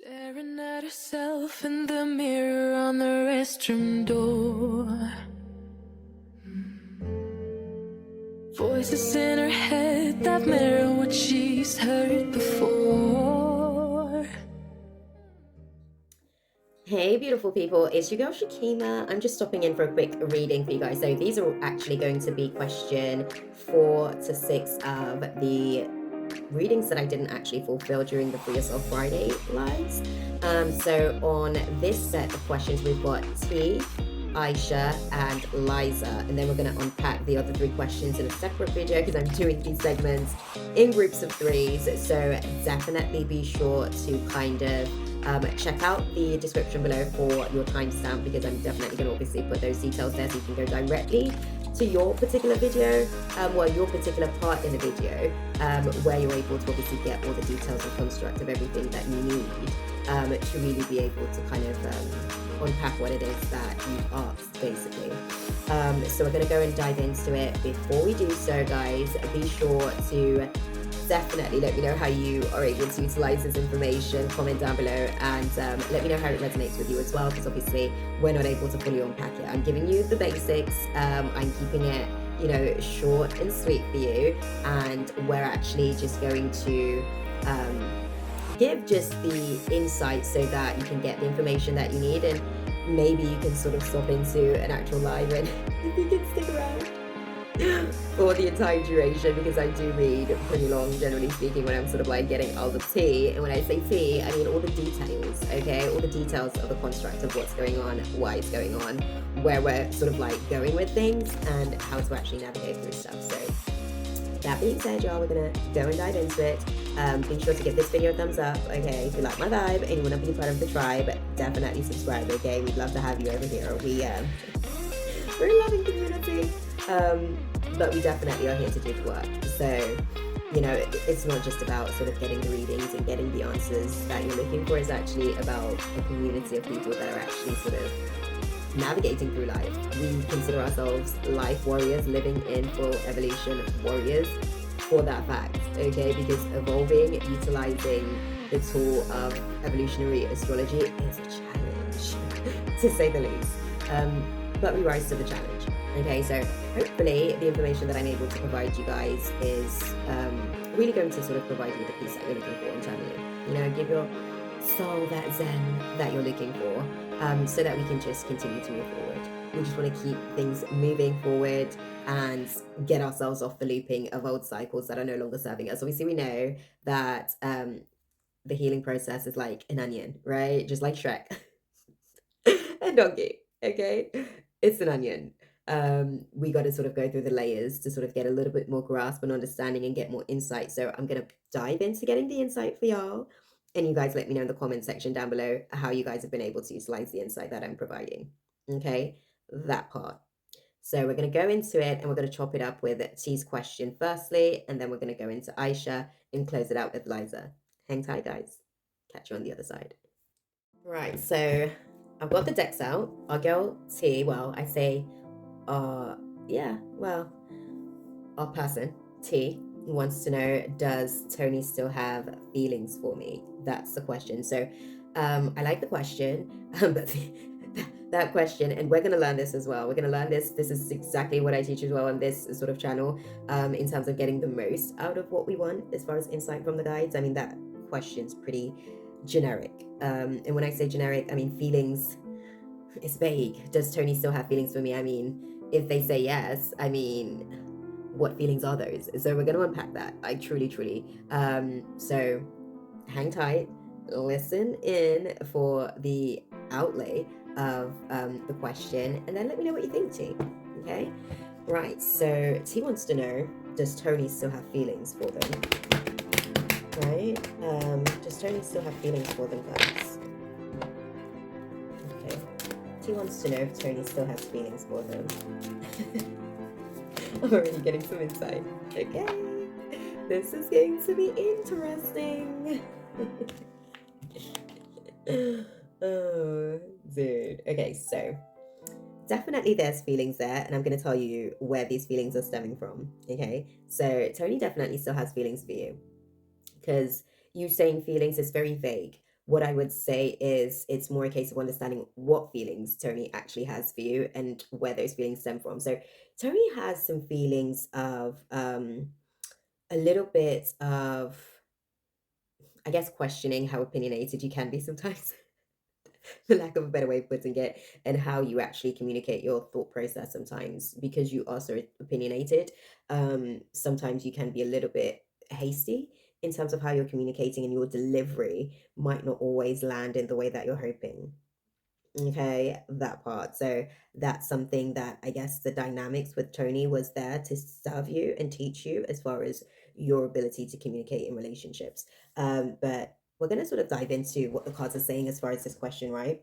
Staring at herself in the mirror on the restroom door. Voices in her head that mirror what she's heard before. Hey beautiful people, it's your girl Shakima. I'm just stopping in for a quick reading for you guys. So these are actually going to be question 4 to 6 of the readings that I didn't actually fulfill during the Free Yourself Friday lives. So on this set of questions we've got T, Aisha and Luiza, and then we're going to unpack the other 3 questions in a separate video because I'm doing these segments in groups of 3s. So definitely be sure to kind of check out the description below for your timestamp, because I'm definitely going to obviously put those details there so you can go directly to your particular video, your particular part in the video, where you're able to obviously get all the details and construct of everything that you need to really be able to kind of unpack what it is that you've asked, basically. So we're going to go and dive into it. Before we do so, guys, be sure to definitely let me know how you are able to utilize this information. Comment down below and let me know how it resonates with you as well, because obviously we're not able to fully unpack it. I'm giving you the basics. I'm keeping it short and sweet for you, and we're actually just going to give just the insight so that you can get the information that you need, and maybe you can sort of stop into an actual live and if you can stick around for the entire duration, because I do read pretty long, generally speaking, when I'm sort of like getting all the tea. And when I say tea, I mean all the details, okay? All the details of the construct of what's going on, why it's going on, where we're sort of like going with things, and how to actually navigate through stuff. So that being said, y'all, we're gonna go and dive into it. Be sure to give this video a thumbs up, okay? If you like my vibe and you want to be part of the tribe, definitely subscribe, okay? We'd love to have you over here. We're a loving community. But we definitely are here to do the work. So, it's not just about sort of getting the readings and getting the answers that you're looking for. It's actually about a community of people that are actually sort of navigating through life. We consider ourselves life warriors, living in full evolution warriors for that fact, okay? Because evolving, utilizing the tool of evolutionary astrology is a challenge, to say the least. But we rise to the challenge. Okay, so hopefully the information that I'm able to provide you guys is really going to sort of provide you the peace that you're looking for internally. Give your soul that zen that you're looking for, so that we can just continue to move forward. We just want to keep things moving forward and get ourselves off the looping of old cycles that are no longer serving us. Obviously, we know that the healing process is like an onion, right? Just like Shrek and Donkey, okay? It's an onion. We got to sort of go through the layers to sort of get a little bit more grasp and understanding and get more insight. So I'm going to dive into getting the insight for y'all. And you guys let me know in the comment section down below how you guys have been able to utilize the insight that I'm providing. Okay, that part. So we're going to go into it and we're going to chop it up with T's question firstly, and then we're going to go into Aisha and close it out with Luiza. Hang tight, guys. Catch you on the other side. Right, so I've got the decks out. Our girl T, our person, T, wants to know, does Tony still have feelings for me? That's the question. So I like the question, but that question, and we're going to learn this as well. We're going to learn this. This is exactly what I teach as well on this sort of channel, in terms of getting the most out of what we want as far as insight from the guides. I mean, that question's pretty generic. And when I say generic, I mean feelings. It's vague. Does Tony still have feelings for me? I mean, if they say yes, I mean, what feelings are those? So we're going to unpack that. I truly. So hang tight, listen in for the outlay of the question, and then let me know what you think, T. Okay? Right, so T wants to know, does Tony still have feelings for them? Right? Does Tony still have feelings for them, guys? Okay. He wants to know if Tony still has feelings for them. I'm already getting some insight. Okay. This is going to be interesting. Oh, dude. Okay, so definitely there's feelings there, and I'm going to tell you where these feelings are stemming from. Okay, so Tony definitely still has feelings for you, because you saying feelings is very vague. what I would say is it's more a case of understanding what feelings Tony actually has for you and where those feelings stem from. So Tony has some feelings of a little bit of, I guess, questioning how opinionated you can be sometimes, for lack of a better way of putting it, and how you actually communicate your thought process sometimes because you are so opinionated. Sometimes you can be a little bit hasty in terms of how you're communicating, and your delivery might not always land in the way that you're hoping. Okay, that part. So that's something that I guess the dynamics with Tony was there to serve you and teach you as far as your ability to communicate in relationships. But we're going to sort of dive into what the cards are saying as far as this question, right?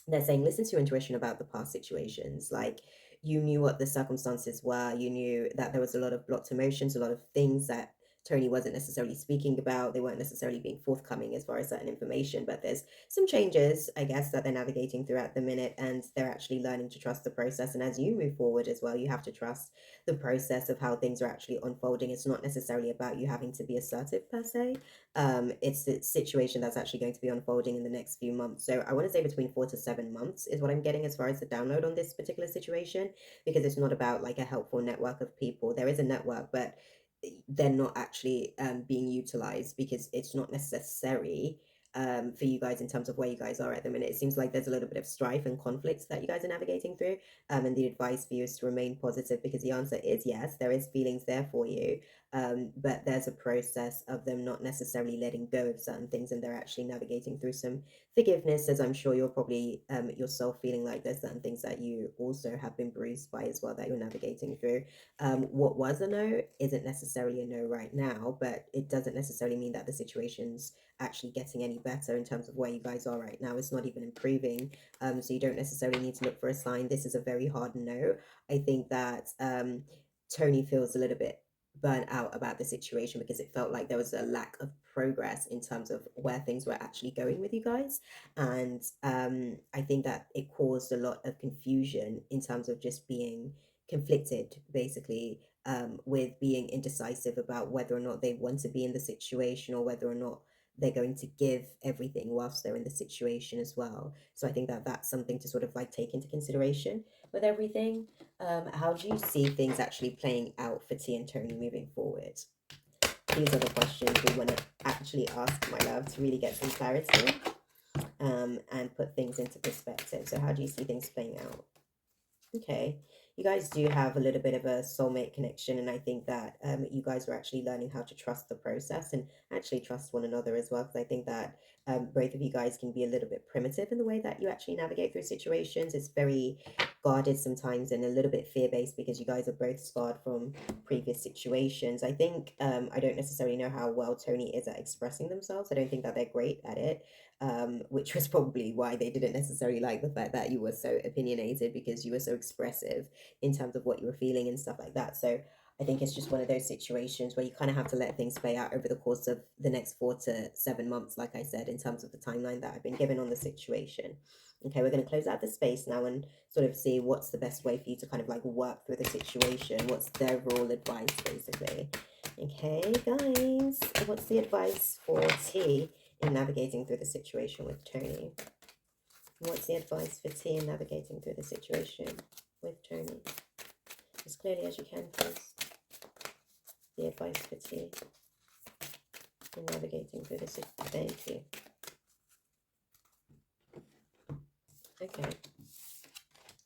They're saying listen to your intuition about the past situations. Like, you knew what the circumstances were, you knew that there was a lot of blocked emotions, a lot of things that Tony wasn't necessarily speaking about, they weren't necessarily being forthcoming as far as certain information, but there's some changes, I guess, that they're navigating throughout the minute, and they're actually learning to trust the process. And as you move forward as well, you have to trust the process of how things are actually unfolding. It's not necessarily about you having to be assertive per se. It's the situation that's actually going to be unfolding in the next few months. So I want to say between 4 to 7 months is what I'm getting as far as the download on this particular situation, because it's not about like a helpful network of people. There is a network, but they're not actually being utilized because it's not necessary for you guys in terms of where you guys are at the minute. It seems like there's a little bit of strife and conflicts that you guys are navigating through. And the advice for you is to remain positive, because the answer is yes, there is feelings there for you, but there's a process of them not necessarily letting go of certain things, and they're actually navigating through some forgiveness, as I'm sure you're probably yourself feeling like there's certain things that you also have been bruised by as well that you're navigating through. What was a no isn't necessarily a no right now, but it doesn't necessarily mean that the situation's actually getting any better in terms of where you guys are right now. It's not even improving. So you don't necessarily need to look for a sign. This is a very hard no. I think that Tony feels a little bit burnt out about the situation because it felt like there was a lack of progress in terms of where things were actually going with you guys. And I think that it caused a lot of confusion in terms of just being conflicted, basically, with being indecisive about whether or not they want to be in the situation, or whether or not they're going to give everything whilst they're in the situation as well. So I think that that's something to sort of like take into consideration with everything. How do you see things actually playing out for T and Tony moving forward? These are the questions we want to actually ask, my love, to really get some clarity and put things into perspective. So how do you see things playing out? Okay. You guys do have a little bit of a soulmate connection, and I think that you guys are actually learning how to trust the process and actually trust one another as well. Because I think that both of you guys can be a little bit primitive in the way that you actually navigate through situations. It's very guarded sometimes and a little bit fear based because you guys are both scarred from previous situations. I think I don't necessarily know how well Tony is at expressing themselves. I don't think that they're great at it, which was probably why they didn't necessarily like the fact that you were so opinionated, because you were so expressive in terms of what you were feeling and stuff like that. So I think it's just one of those situations where you kind of have to let things play out over the course of the next 4 to 7 months, like I said, in terms of the timeline that I've been given on the situation. Okay, we're going to close out the space now and sort of see what's the best way for you to kind of like work through the situation. What's their overall advice, basically? Okay, guys, what's the advice for T in navigating through the situation with Tony? What's the advice for T in navigating through the situation with Tony? As clearly as you can, please. The advice for T in navigating through the situation. Thank you.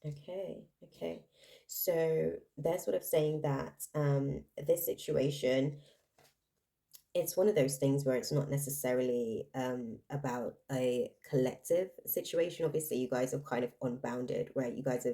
Okay. Okay. So they're sort of saying that this situation, it's one of those things where it's not necessarily about a collective situation. Obviously, you guys have kind of unbounded, right? You guys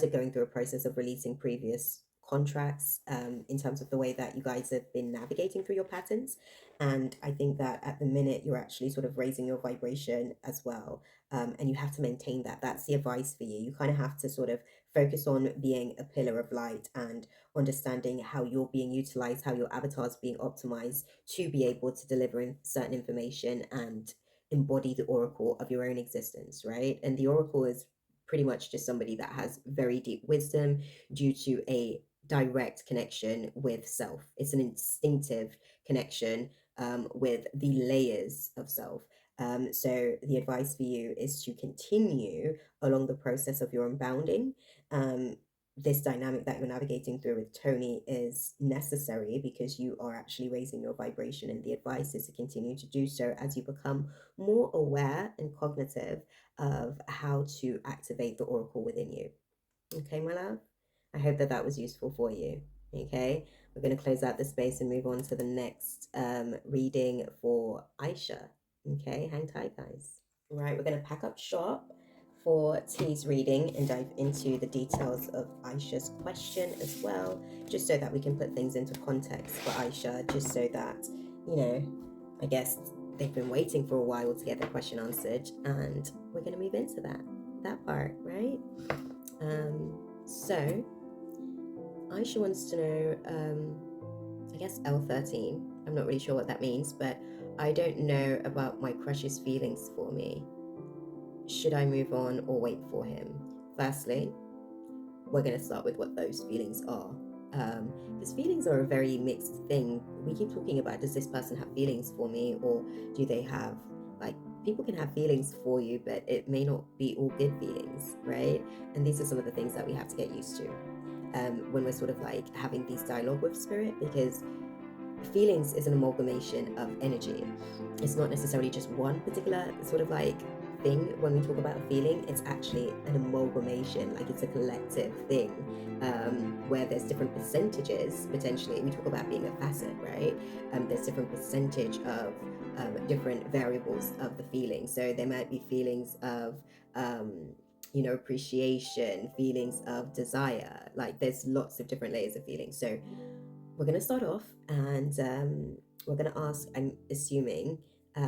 are going through a process of releasing previous contracts in terms of the way that you guys have been navigating through your patterns. And I think that at the minute you're actually sort of raising your vibration as well. And you have to maintain that. That's the advice for you. You kind of have to sort of focus on being a pillar of light and understanding how you're being utilized, how your avatar is being optimized to be able to deliver certain information and embody the oracle of your own existence, right? And the oracle is pretty much just somebody that has very deep wisdom due to a direct connection with self. It's an instinctive connection with the layers of self. So the advice for you is to continue along the process of your unbounding. This dynamic that you're navigating through with Tony is necessary because you are actually raising your vibration, and the advice is to continue to do so as you become more aware and cognitive of how to activate the oracle within you. Okay, my love? I hope that that was useful for you. Okay, we're going to close out the space and move on to the next reading for Aisha. Okay, hang tight, guys. Right, we're going to pack up shop for T's reading and dive into the details of Aisha's question as well, just so that we can put things into context for Aisha, just so that, you know, I guess they've been waiting for a while to get their question answered, and we're going to move into that part, right? So Aisha wants to know, I guess L13. I'm not really sure what that means, but I don't know about my crush's feelings for me. Should I move on or wait for him? Firstly, we're going to start with what those feelings are. Because feelings are a very mixed thing. We keep talking about, does this person have feelings for me, or do they have, like, people can have feelings for you, but it may not be all good feelings, right? And these are some of the things that we have to get used to when we're sort of like having these dialogue with spirit, because feelings is an amalgamation of energy. It's not necessarily just one particular sort of like thing. When we talk about a feeling, it's actually an amalgamation, like it's a collective thing, where there's different percentages. Potentially we talk about being a facet, right? There's different percentage of different variables of the feeling. So there might be feelings of appreciation, feelings of desire. Like there's lots of different layers of feelings. So we're going to start off, and we're going to ask, I'm assuming, I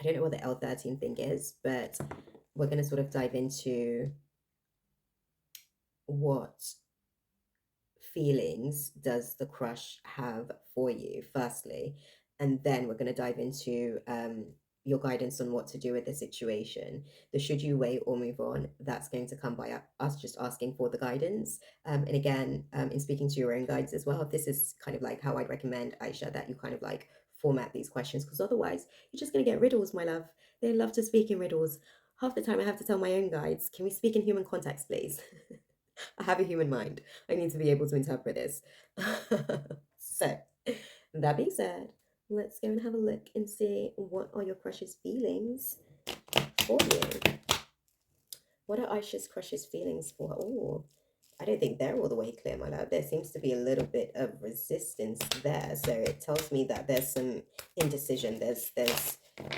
don't know what the L13 thing is, but we're going to sort of dive into what feelings does the crush have for you, firstly, and then we're going to dive into your guidance on what to do with the situation. The should you wait or move on, that's going to come by us just asking for the guidance. And again, in speaking to your own guides as well, this is kind of like how I'd recommend, Aisha, that you kind of like format these questions, because otherwise you're just going to get riddles, my love. They love to speak in riddles. Half the time I have to tell my own guides, can we speak in human context, please? I have a human mind. I need to be able to interpret this. So, that being said, let's go and have a look and see what are your crush's feelings for you. What are Aisha's crush's feelings for her? Oh, I don't think they're all the way clear, my love. There seems to be a little bit of resistance there. So it tells me that there's some indecision. There's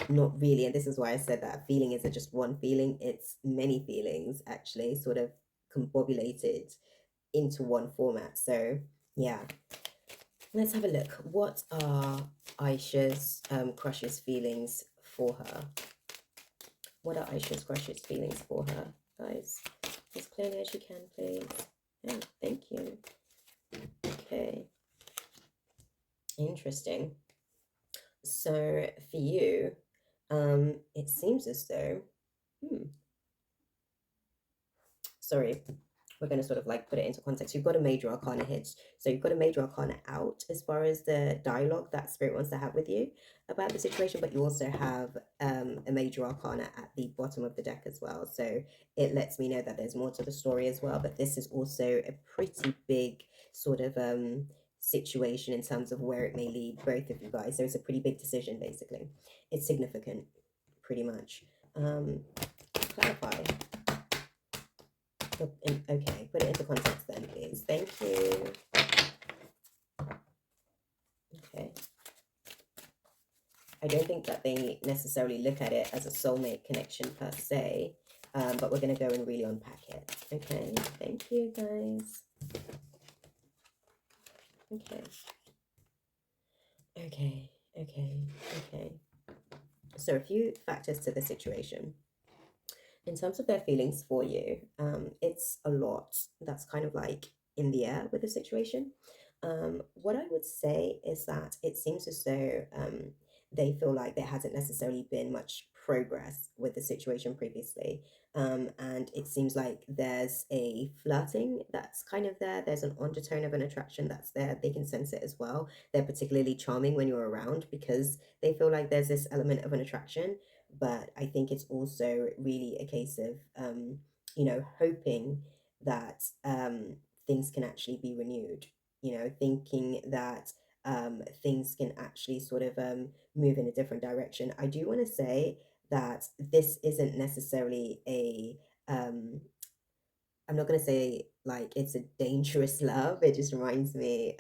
not really, and this is why I said that feeling isn't just one feeling, it's many feelings actually sort of combobulated into one format. So yeah, let's have a look. What are Aisha's crush's feelings for her? What are Aisha's crush's feelings for her, guys? As clearly as you can, please. Yeah, thank you. Okay. Interesting. So for you, it seems as though, sorry, we're going to sort of like put it into context. You've got a major arcana hit. So you've got a major arcana out as far as the dialogue that spirit wants to have with you about the situation, but you also have a major arcana at the bottom of the deck as well. So it lets me know that there's more to the story as well, but this is also a pretty big sort of situation in terms of where it may lead both of you guys. So it's a pretty big decision, basically. It's significant, pretty much. Clarify. Okay, put it into context then, please. Thank you. Okay. I don't think that they necessarily look at it as a soulmate connection per se, but we're going to go and really unpack it. Okay, thank you, guys. Okay. Okay. So a few factors to the situation. In terms of their feelings for you, it's a lot that's kind of like in the air with the situation. What I would say is that it seems as though they feel like there hasn't necessarily been much progress with the situation previously. And it seems like there's a flirting that's kind of there. There's an undertone of an attraction that's there. They can sense it as well. They're particularly charming when you're around because they feel like there's this element of an attraction. But I think it's also really a case of, hoping that things can actually be renewed, thinking that things can actually sort of move in a different direction. I do want to say that this isn't necessarily um, I'm not gonna say like it's a dangerous love. It just reminds me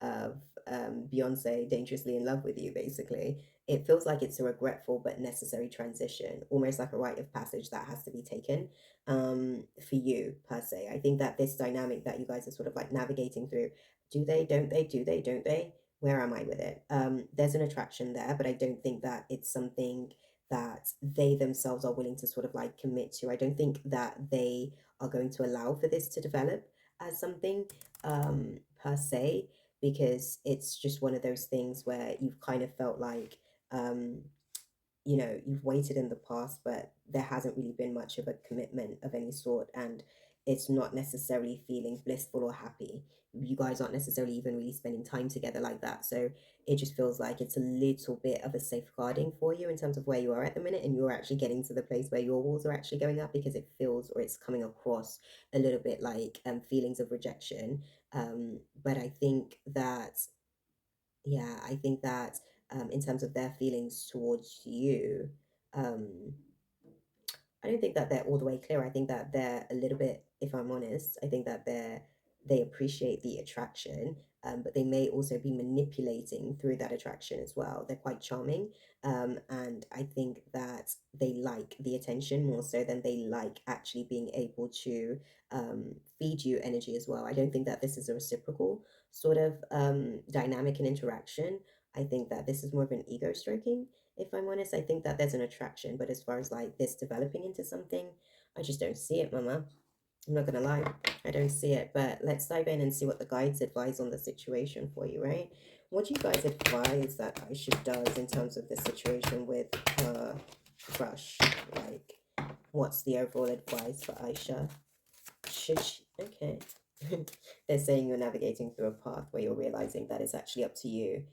of Beyonce "Dangerously in Love with You." Basically, it feels like it's a regretful but necessary transition, almost like a rite of passage that has to be taken for you per se. I think that this dynamic that you guys are sort of like navigating through, do they, don't they, do they, don't they? Where am I with it? There's an attraction there, but I don't think that it's something that they themselves are willing to sort of like commit to. I don't think that they are going to allow for this to develop as something per se, because it's just one of those things where you've kind of felt like um, you've waited in the past, but there hasn't really been much of a commitment of any sort, and it's not necessarily feeling blissful or happy. You guys aren't necessarily even really spending time together like that. So it just feels like it's a little bit of a safeguarding for you in terms of where you are at the minute, and you're actually getting to the place where your walls are actually going up because it feels or it's coming across a little bit like feelings of rejection. But I think that, yeah, I think that in terms of their feelings towards you, um, I don't think that they're all the way clear. I think that they're a little bit, if I'm honest, I think that they appreciate the attraction, but they may also be manipulating through that attraction as well. They're quite charming, and I think that they like the attention more so than they like actually being able to feed you energy as well. I don't think that this is a reciprocal sort of dynamic and interaction. I think that this is more of an ego stroking, if I'm honest. I think that there's an attraction, but as far as like this developing into something, I just don't see it, mama. I'm not gonna lie, I don't see it. But let's dive in and see what the guides advise on the situation for you, right? What do you guys advise that Aisha does in terms of the situation with her crush? Like, what's the overall advice for Aisha? Should she? Okay. They're saying you're navigating through a path where you're realizing that it's actually up to you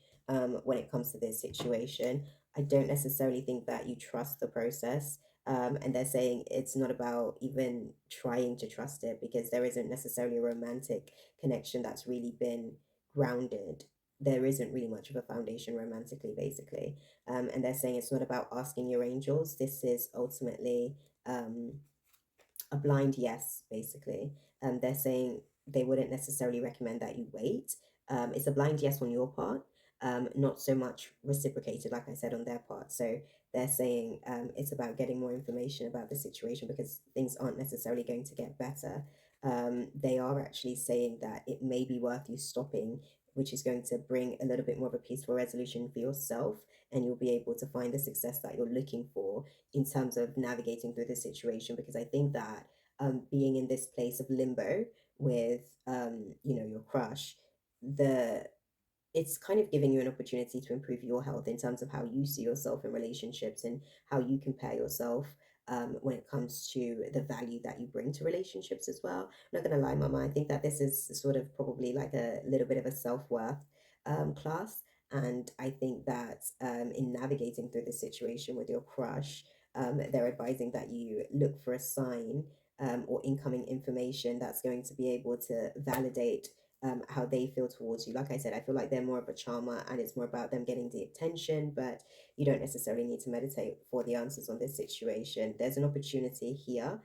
when it comes to this situation. I don't necessarily think that you trust the process. And they're saying it's not about even trying to trust it because there isn't necessarily a romantic connection that's really been grounded. There isn't really much of a foundation romantically, basically. And they're saying it's not about asking your angels. This is ultimately a blind yes, basically. They're saying they wouldn't necessarily recommend that you wait. It's a blind yes on your part, not so much reciprocated, like I said, on their part. So they're saying it's about getting more information about the situation because things aren't necessarily going to get better. They are actually saying that it may be worth you stopping, which is going to bring a little bit more of a peaceful resolution for yourself, and you'll be able to find the success that you're looking for in terms of navigating through this situation. Because I think that being in this place of limbo with your crush, the it's kind of giving you an opportunity to improve your health in terms of how you see yourself in relationships and how you compare yourself when it comes to the value that you bring to relationships as well. I'm not gonna lie, mama, I think that this is sort of probably like a little bit of a self-worth class. And I think that in navigating through this situation with your crush, they're advising that you look for a sign or incoming information that's going to be able to validate how they feel towards you. Like I said, I feel like they're more of a charmer and it's more about them getting the attention, but you don't necessarily need to meditate for the answers on this situation. There's an opportunity here.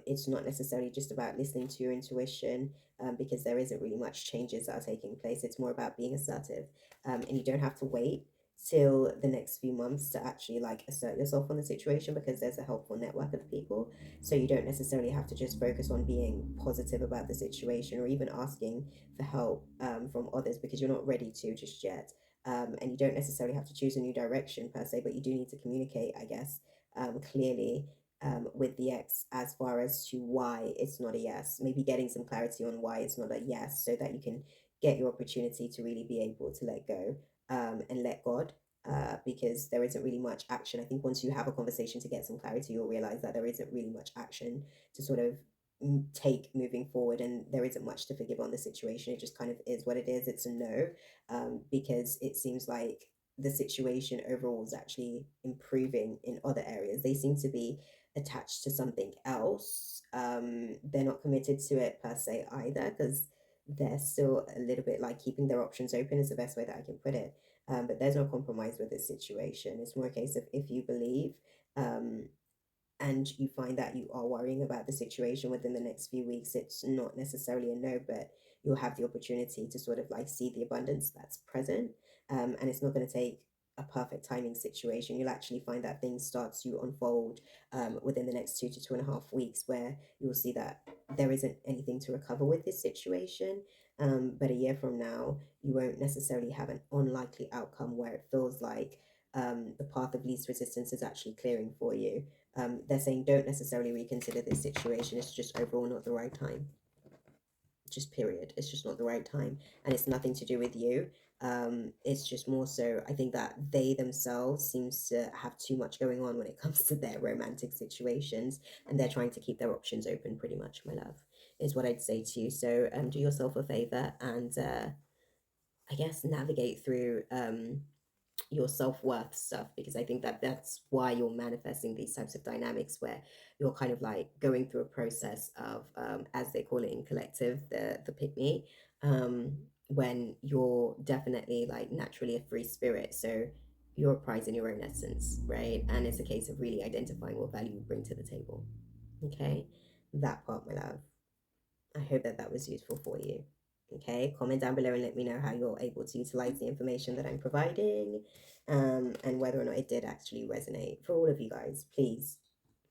It's not necessarily just about listening to your intuition because there isn't really much changes that are taking place. It's more about being assertive, and you don't have to wait till the next few months to actually like assert yourself on the situation because there's a helpful network of people. So you don't necessarily have to just focus on being positive about the situation or even asking for help from others because you're not ready to just yet. And you don't necessarily have to choose a new direction per se, but you do need to communicate, I guess, clearly with the ex as far as to why it's not a yes. Maybe getting some clarity on why it's not a yes so that you can get your opportunity to really be able to let go and let God. because there isn't really much action. I think once you have a conversation to get some clarity, you'll realize that there isn't really much action to sort of take moving forward, and there isn't much to forgive on the situation. It just kind of is what it is. It's a no, because it seems like the situation overall is actually improving in other areas. They seem to be attached to something else. They're not committed to it per se either, because they're still a little bit like keeping their options open is the best way that I can put it. But there's no compromise with this situation. It's more a case of if you believe, um, and you find that you are worrying about the situation within the next few weeks, it's not necessarily a no, but you'll have the opportunity to sort of like see the abundance that's present. And it's not going to take a perfect timing situation. You'll actually find that things start to unfold within the next 2 to 2.5 weeks, where you'll see that there isn't anything to recover with this situation. But a year from now, you won't necessarily have an unlikely outcome where it feels like the path of least resistance is actually clearing for you. They're saying don't necessarily reconsider this situation. It's just overall not the right time. Just period. It's just not the right time. And it's nothing to do with you. It's just more so, I think that they themselves seems to have too much going on when it comes to their romantic situations. And they're trying to keep their options open pretty much, my love, is what I'd say to you. So do yourself a favor and I guess navigate through your self-worth stuff, because I think that that's why you're manifesting these types of dynamics where you're kind of like going through a process of as they call it in collective, the pick me, when you're definitely like naturally a free spirit, so you're a prize in your own essence, right? And it's a case of really identifying what value you bring to the table. Okay, that part, my love. I hope that that was useful for you. Okay, comment down below and let me know how you're able to utilize the information that I'm providing, and whether or not it did actually resonate for all of you guys. Please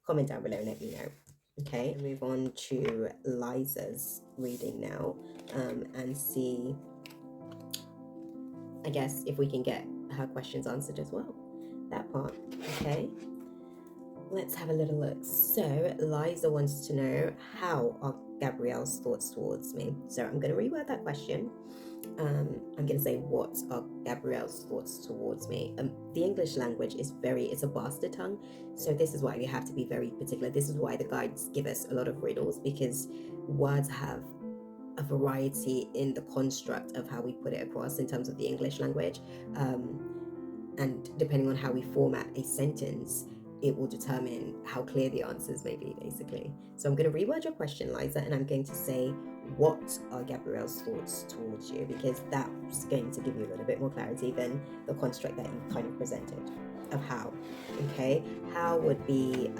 comment down below and let me know. Okay, move on to Liza's reading now, and see, I guess, if we can get her questions answered as well. That part. Okay. Let's have a little look. So, Liza wants to know, how are Gabrielle's thoughts towards me? So, I'm going to reword that question. I'm going to say, what are Gabrielle's thoughts towards me? The English language is it's a bastard tongue. So, this is why we have to be very particular. This is why the guides give us a lot of riddles, because words have a variety in the construct of how we put it across in terms of the English language. And depending on how we format a sentence, it will determine how clear the answers may be, basically. So I'm going to reword your question, Liza, and I'm going to say, what are Gabrielle's thoughts towards you? Because that's going to give you a little bit more clarity than the construct that you've kind of presented of how. Okay, how would be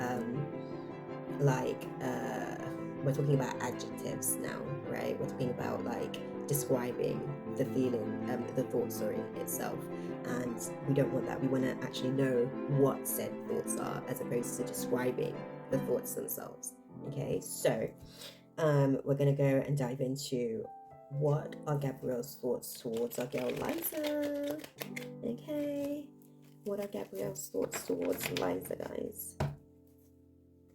we're talking about adjectives now, right? We're talking about like describing the feeling, the thought, sorry, itself. And we don't want that. We want to actually know what said thoughts are, as opposed to describing the thoughts themselves. Okay, so we're going to go and dive into, what are Gabrielle's thoughts towards our girl Liza? Okay, what are Gabrielle's thoughts towards Liza, guys?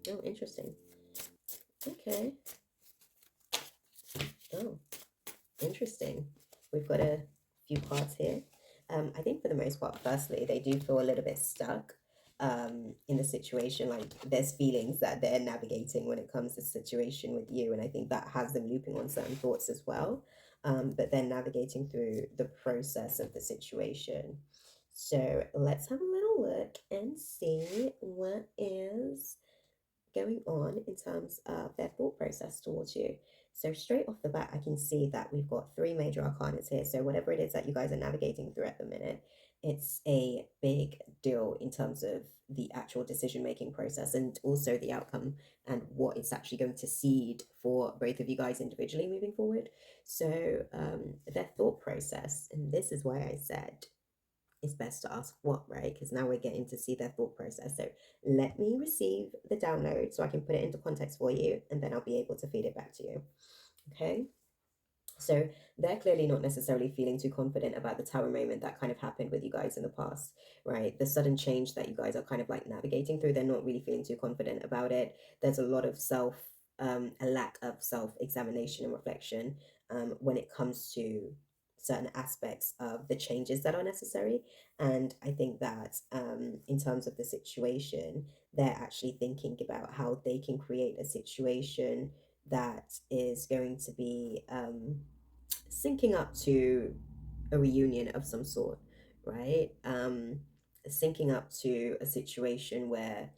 Oh, interesting. Okay. Oh, interesting. We've got a few cards here. I think for the most part, firstly, they do feel a little bit stuck in the situation. Like, there's feelings that they're navigating when it comes to the situation with you. And I think that has them looping on certain thoughts as well. But they're navigating through the process of the situation. So let's have a little look and see what is going on in terms of their thought process towards you. So straight off the bat, I can see that we've got three major arcanas here. So whatever it is that you guys are navigating through at the minute, it's a big deal in terms of the actual decision-making process, and also the outcome and what it's actually going to seed for both of you guys individually moving forward. So their thought process, and this is why I said it's best to ask what, right? Because now we're getting to see their thought process. So let me receive the download so I can put it into context for you, and then I'll be able to feed it back to you. Okay. So they're clearly not necessarily feeling too confident about the tower moment that kind of happened with you guys in the past, right? The sudden change that you guys are kind of like navigating through, they're not really feeling too confident about it. There's a lot of a lack of self-examination and reflection when it comes to certain aspects of the changes that are necessary. And I think that in terms of the situation, they're actually thinking about how they can create a situation that is going to be syncing up to a reunion of some sort, right? Syncing up to a situation where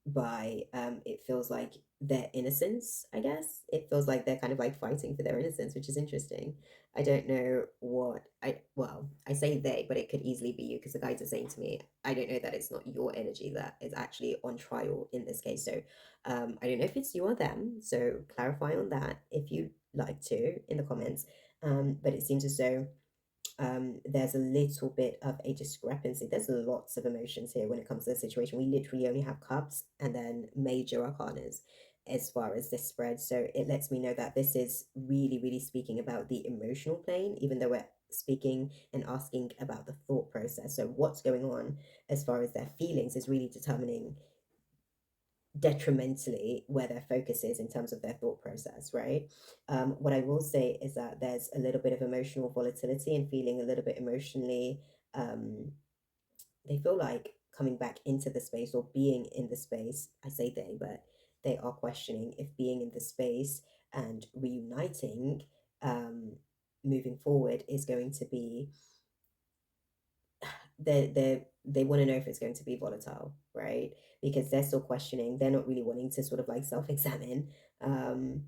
by it feels like their innocence, I guess. It feels like they're kind of like fighting for their innocence, which is interesting. I don't know what I say they, but it could easily be you because the guides are saying to me, I don't know that it's not your energy that is actually on trial in this case. So I don't know if it's you or them. So clarify on that if you like to in the comments. But it seems as though there's a little bit of a discrepancy. There's lots of emotions here when it comes to the situation. We literally only have cups and then major arcanas as far as this spread. So it lets me know that this is really, really speaking about the emotional plane, even though we're speaking and asking about the thought process. So what's going on as far as their feelings is really determining detrimentally where their focus is in terms of their thought process, right? What I will say is that there's a little bit of emotional volatility and feeling a little bit emotionally, um, they feel like coming back into the space or being in the space. I say they, but they are questioning if being in the space and reuniting, um, moving forward is going to be they want to know if it's going to be volatile, right? Because they're still questioning. They're not really wanting to sort of like self-examine,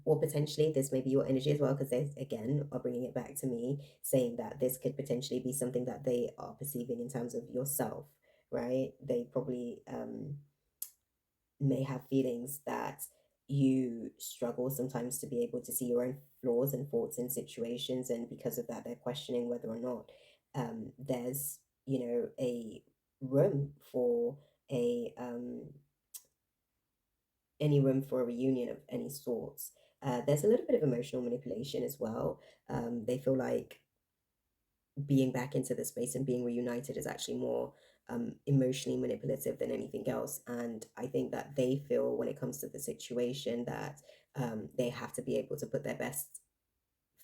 or potentially this may be your energy as well, because they again are bringing it back to me, saying that this could potentially be something that they are perceiving in terms of yourself, right? They probably may have feelings that you struggle sometimes to be able to see your own flaws and faults in situations, and because of that they're questioning whether or not there's a room for a any room for a reunion of any sorts. There's a little bit of emotional manipulation as well. They feel like being back into the space and being reunited is actually more emotionally manipulative than anything else. And I think that they feel when it comes to the situation that they have to be able to put their best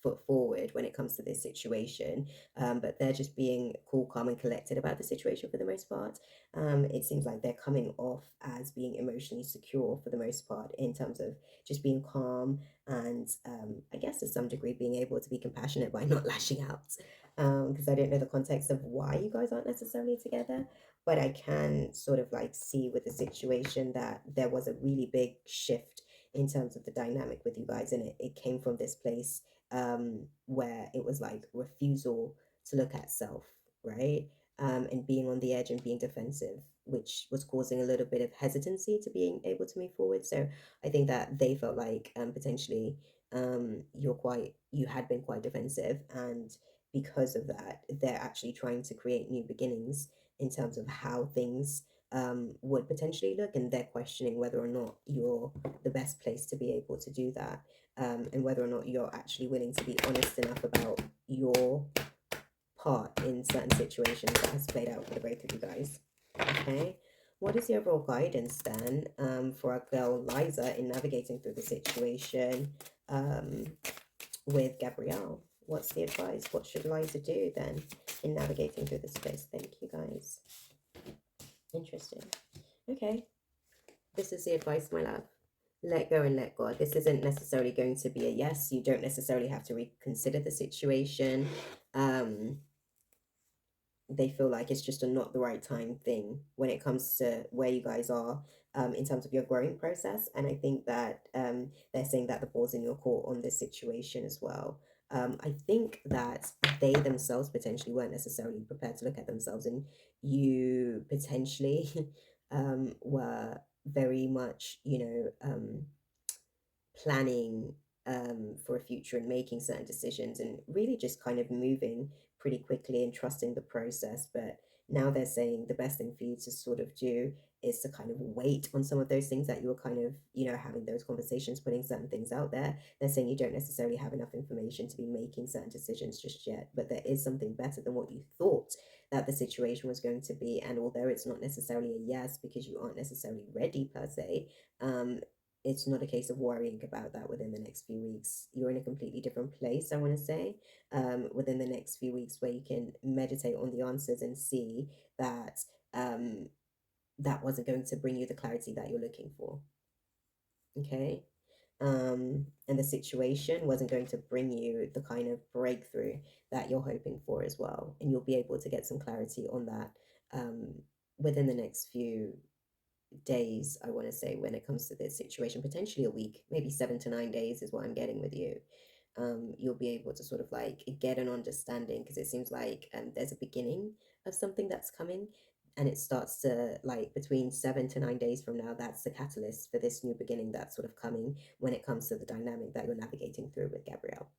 foot forward when it comes to this situation. But they're just being cool, calm, and collected about the situation for the most part. It seems like they're coming off as being emotionally secure for the most part in terms of just being calm and I guess to some degree being able to be compassionate by not lashing out. Because I don't know the context of why you guys aren't necessarily together, but I can sort of like see with the situation that there was a really big shift in terms of the dynamic with you guys, and it came from this place where it was like refusal to look at self, right? And being on the edge and being defensive, which was causing a little bit of hesitancy to being able to move forward. So I think that they felt like potentially you had been quite defensive, and because of that, they're actually trying to create new beginnings in terms of how things would potentially look, and they're questioning whether or not you're the best place to be able to do that, and whether or not you're actually willing to be honest enough about your part in certain situations that has played out for the both of you guys. Okay, what is the overall guidance then for our girl Liza in navigating through the situation with Gabrielle? What's the advice? What should Liza do then in navigating through this space? Thank you guys. Interesting. Okay, this is the advice, my love. Let go and let God. This isn't necessarily going to be a yes. You don't necessarily have to reconsider the situation. Um, they feel like it's just a not the right time thing when it comes to where you guys are in terms of your growing process. And I think that they're saying that the ball's in your court on this situation as well. I think that they themselves potentially weren't necessarily prepared to look at themselves, and you potentially were very much, planning for a future and making certain decisions and really just kind of moving pretty quickly and trusting the process. But now they're saying the best thing for you to sort of do is to kind of wait on some of those things that you were kind of, having those conversations, putting certain things out there. They're saying you don't necessarily have enough information to be making certain decisions just yet, but there is something better than what you thought that the situation was going to be. And although it's not necessarily a yes because you aren't necessarily ready per se, it's not a case of worrying about that within the next few weeks. You're in a completely different place, I want to say, within the next few weeks, where you can meditate on the answers and see that that wasn't going to bring you the clarity that you're looking for. Okay. And the situation wasn't going to bring you the kind of breakthrough that you're hoping for as well. And you'll be able to get some clarity on that within the next few days, I want to say, when it comes to this situation. Potentially a week, maybe 7 to 9 days is what I'm getting with you. You'll be able to sort of like get an understanding, because it seems like there's a beginning of something that's coming, and it starts to, like, between 7 to 9 days from now, that's the catalyst for this new beginning that's sort of coming when it comes to the dynamic that you're navigating through with Gabrielle.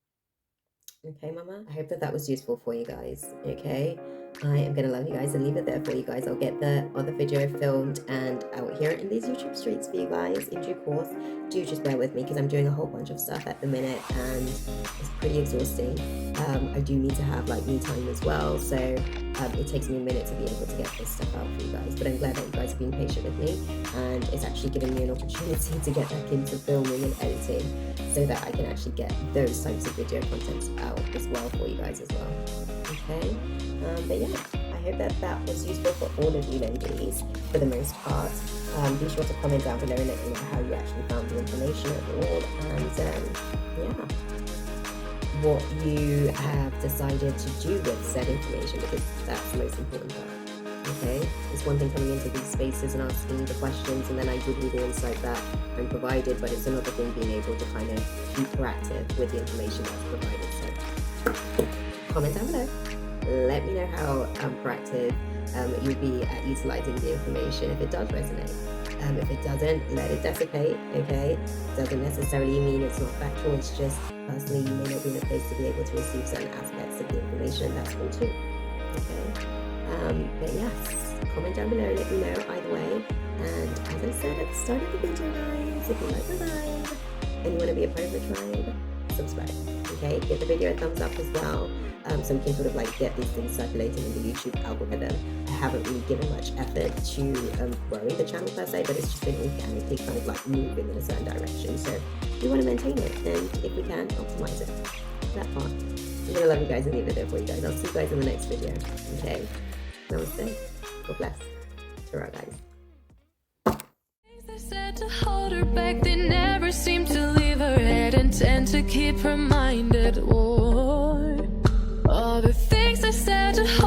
Okay, mama, I hope that that was useful for you guys. Okay, I am gonna love you guys and leave it there for you guys. I'll get the other video filmed and out here in these YouTube streets for you guys in due course. Do just bear with me, because I'm doing a whole bunch of stuff at the minute and it's pretty exhausting. I do need to have like me time as well, so it takes me a minute to be able to get this stuff out for you guys. But I'm glad that you guys have been patient with me, and it's actually giving me an opportunity to get back into filming and editing, so that I can actually get those types of video contents out as well for you guys as well. Okay, but yeah, I hope that that was useful for all of you ladies for the most part. Be sure to comment down below and let me know how you actually found the information overall, and yeah, what you have decided to do with said information, because that's the most important part. Okay, it's one thing coming into these spaces and asking the questions, and then I give you the insight that I'm provided, but it's another thing being able to kind of be proactive with the information that's provided. So comment down below, let me know how proactive you'll be at utilizing the information if it does resonate. If it doesn't, let it dissipate. Okay, doesn't necessarily mean it's not factual, it's just personally you may not be in a place to be able to receive certain aspects of the information. That's cool too. Okay, but yes, comment down below, let me know either way. And as I said at the start of the video, guys, if you like the vibe and you want to be a part of the tribe, subscribe. Okay, give the video a thumbs up as well, so we can sort of like get these things circulating in the YouTube algorithm. I haven't really given much effort to growing the channel per se, but it's just been organically kind of like moving in a certain direction. So we want to maintain it, and if we can, optimize it. That part. I'm gonna love you guys and leave it there for you guys. I'll see you guys in the next video. Okay, namaste. God bless. Ta-ra, guys. They said to hold her back, they never seem to leave her head, and tend to keep her mind at war. All the things they said to hold